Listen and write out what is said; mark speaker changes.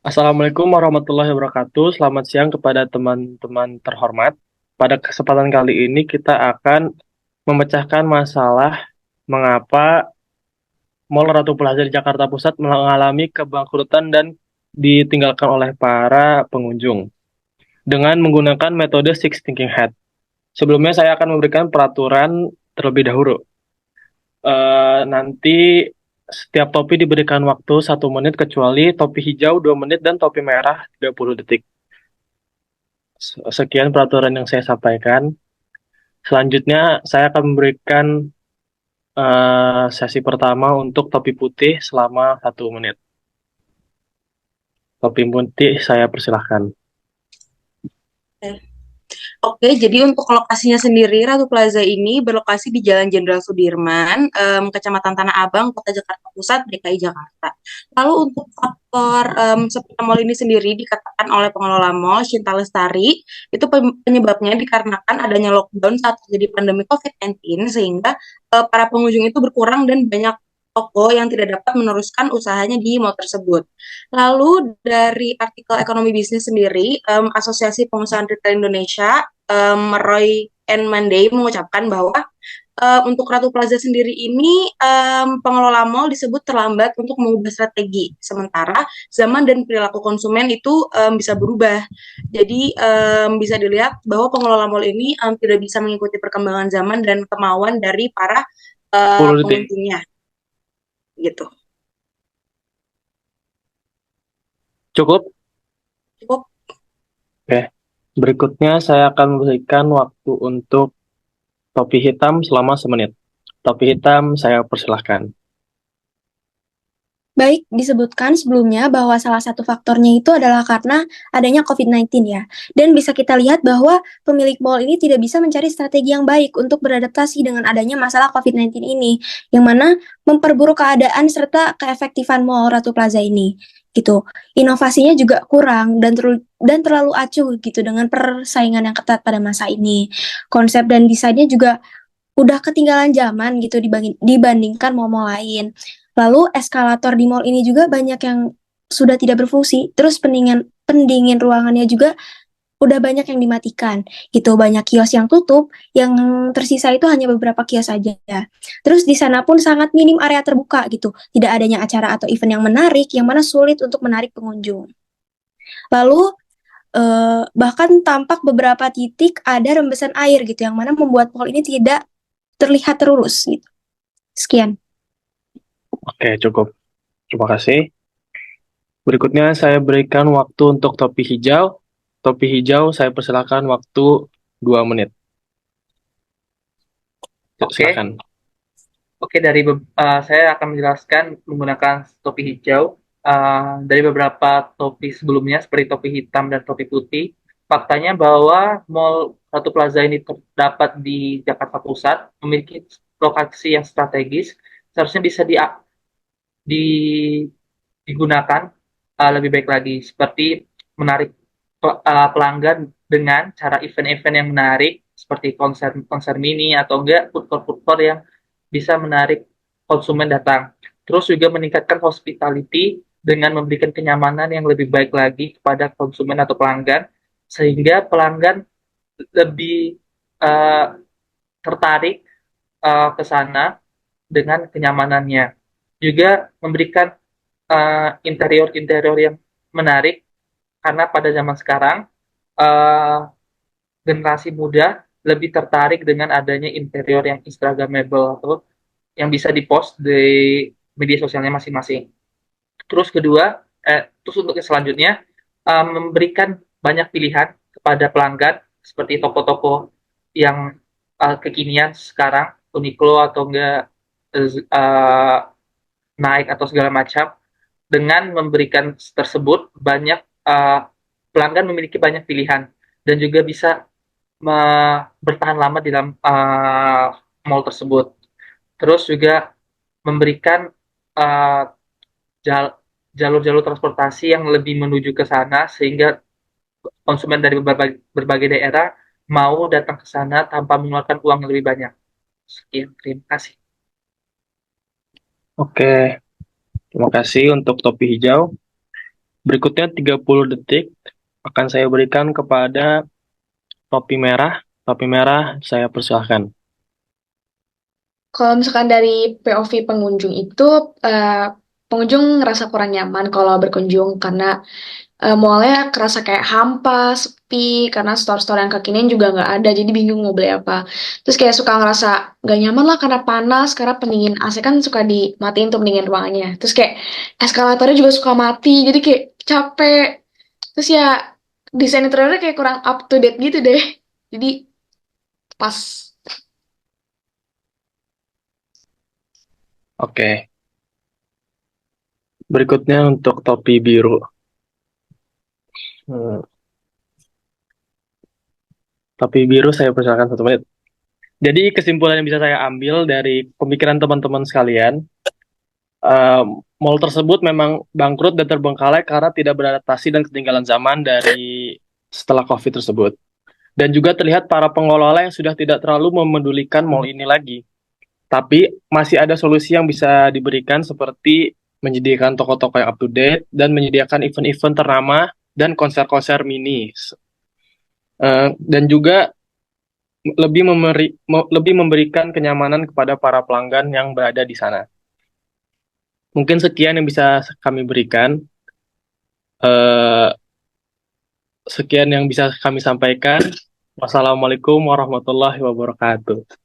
Speaker 1: Assalamualaikum warahmatullahi wabarakatuh. Selamat siang kepada teman-teman terhormat. Pada kesempatan kali ini kita akan memecahkan masalah mengapa Mall Ratu Plaza di Jakarta Pusat mengalami kebangkrutan dan ditinggalkan oleh para pengunjung dengan menggunakan metode Six Thinking Hat. Sebelumnya saya akan memberikan peraturan terlebih dahulu. Nanti setiap topi diberikan waktu 1 menit kecuali topi hijau 2 menit dan topi merah 30 detik. Sekian peraturan yang saya sampaikan. Selanjutnya, saya akan memberikan sesi pertama untuk topi putih selama 1 menit. Topi putih, saya persilahkan.
Speaker 2: Oke, jadi untuk lokasinya sendiri, Ratu Plaza ini berlokasi di Jalan Jenderal Sudirman, Kecamatan Tanah Abang, Kota Jakarta Pusat, DKI Jakarta. Lalu untuk faktor seputar mall ini sendiri dikatakan oleh pengelola mall, Shinta Lestari, itu penyebabnya dikarenakan adanya lockdown saat terjadi pandemi COVID-19, sehingga para pengunjung itu berkurang dan banyak toko yang tidak dapat meneruskan usahanya di mall tersebut. Lalu dari artikel ekonomi bisnis sendiri, Asosiasi Pengusaha Retail Indonesia, Roy and Monday mengucapkan bahwa untuk Ratu Plaza sendiri ini pengelola mall disebut terlambat untuk mengubah strategi. Sementara zaman dan perilaku konsumen itu bisa berubah. Jadi bisa dilihat bahwa pengelola mall ini tidak bisa mengikuti perkembangan zaman dan kemauan dari para
Speaker 1: 10 detik.
Speaker 2: pengunjungnya gitu.
Speaker 1: Cukup?
Speaker 2: Cukup.
Speaker 1: Oke. Berikutnya, saya akan memberikan waktu untuk topi hitam selama 1 menit. Topi hitam, saya persilahkan.
Speaker 3: Baik, disebutkan sebelumnya bahwa salah satu faktornya itu adalah karena adanya COVID-19 ya. Dan bisa kita lihat bahwa pemilik mall ini tidak bisa mencari strategi yang baik untuk beradaptasi dengan adanya masalah COVID-19 ini, yang mana memperburuk keadaan serta keefektifan mall Ratu Plaza ini. Gitu. Inovasinya juga kurang dan terlalu acuh gitu dengan persaingan yang ketat pada masa ini. Konsep dan desainnya juga udah ketinggalan zaman gitu dibandingkan mall-mall lain. Lalu eskalator di mall ini juga banyak yang sudah tidak berfungsi. Terus pendingin pendingin ruangannya juga udah banyak yang dimatikan gitu. Banyak kios yang tutup, yang tersisa itu hanya beberapa kios saja. Terus di sana pun sangat minim area terbuka gitu. Tidak adanya acara atau event yang menarik, yang mana sulit untuk menarik pengunjung. Lalu bahkan tampak beberapa titik ada rembesan air gitu, yang mana membuat mall ini tidak terlihat terurus gitu. Sekian.
Speaker 1: Oke, cukup. Terima kasih. Berikutnya, saya berikan waktu untuk topi hijau. Topi hijau, saya persilahkan waktu 2 menit.
Speaker 4: Oke,
Speaker 1: Silakan.
Speaker 4: oke, saya akan menjelaskan menggunakan topi hijau. Dari beberapa topi sebelumnya seperti topi hitam dan topi putih, faktanya bahwa Mall Ratu Plaza ini terdapat di Jakarta Pusat, memiliki lokasi yang strategis, seharusnya bisa di- digunakan lebih baik lagi, seperti menarik pelanggan dengan cara event-event yang menarik, seperti konser-konser mini atau enggak food court yang bisa menarik konsumen datang. Terus juga meningkatkan hospitality dengan memberikan kenyamanan yang lebih baik lagi kepada konsumen atau pelanggan, sehingga pelanggan lebih uh, tertarik ke sana dengan kenyamanannya. Juga memberikan interior-interior yang menarik, karena pada zaman sekarang uh, generasi muda lebih tertarik dengan adanya interior yang instagramable atau yang bisa dipost di media sosialnya masing-masing. Terus untuk yang selanjutnya, memberikan banyak pilihan kepada pelanggan seperti toko-toko yang kekinian sekarang, Uniqlo atau enggak uh, Nike atau segala macam. Dengan memberikan tersebut, banyak pelanggan memiliki banyak pilihan dan juga bisa bertahan lama di dalam mall tersebut. Terus juga memberikan uh, jalur-jalur transportasi yang lebih menuju ke sana, sehingga konsumen dari berbagai daerah mau datang ke sana tanpa mengeluarkan uang yang lebih banyak. Sekian, terima kasih.
Speaker 1: Oke, terima kasih untuk topi hijau. Berikutnya 30 detik akan saya berikan kepada topi merah. Topi merah, saya persilahkan.
Speaker 5: Kalau misalkan dari POV pengunjung itu, eh, pengunjung ngerasa kurang nyaman kalau berkunjung karena mallnya kerasa kayak hampa, sepi, karena store-store yang kekinian juga nggak ada, jadi bingung mau beli apa. Terus kayak suka ngerasa nggak nyaman lah karena panas, karena pendingin AC kan suka dimatiin untuk pendingin ruangannya. Terus kayak eskalatornya juga suka mati, jadi kayak capek. Terus ya desain interiornya kayak kurang up to date gitu deh. Jadi pas.
Speaker 1: Oke. Berikutnya untuk topi biru. Hmm, Topi biru saya persilakan 1 menit. Jadi kesimpulan yang bisa saya ambil dari pemikiran teman-teman sekalian, eh, mall tersebut memang bangkrut dan terbengkalai karena tidak beradaptasi dan ketinggalan zaman dari setelah COVID tersebut. Dan juga terlihat para pengelola yang sudah tidak terlalu memedulikan mall ini lagi. Tapi masih ada solusi yang bisa diberikan seperti menyediakan toko-toko yang up to date dan menyediakan event-event ternama dan konser-konser mini. Dan juga lebih memberikan kenyamanan kepada para pelanggan yang berada di sana. Mungkin sekian yang bisa kami berikan. Eh, Sekian yang bisa kami sampaikan. Wassalamualaikum warahmatullahi wabarakatuh.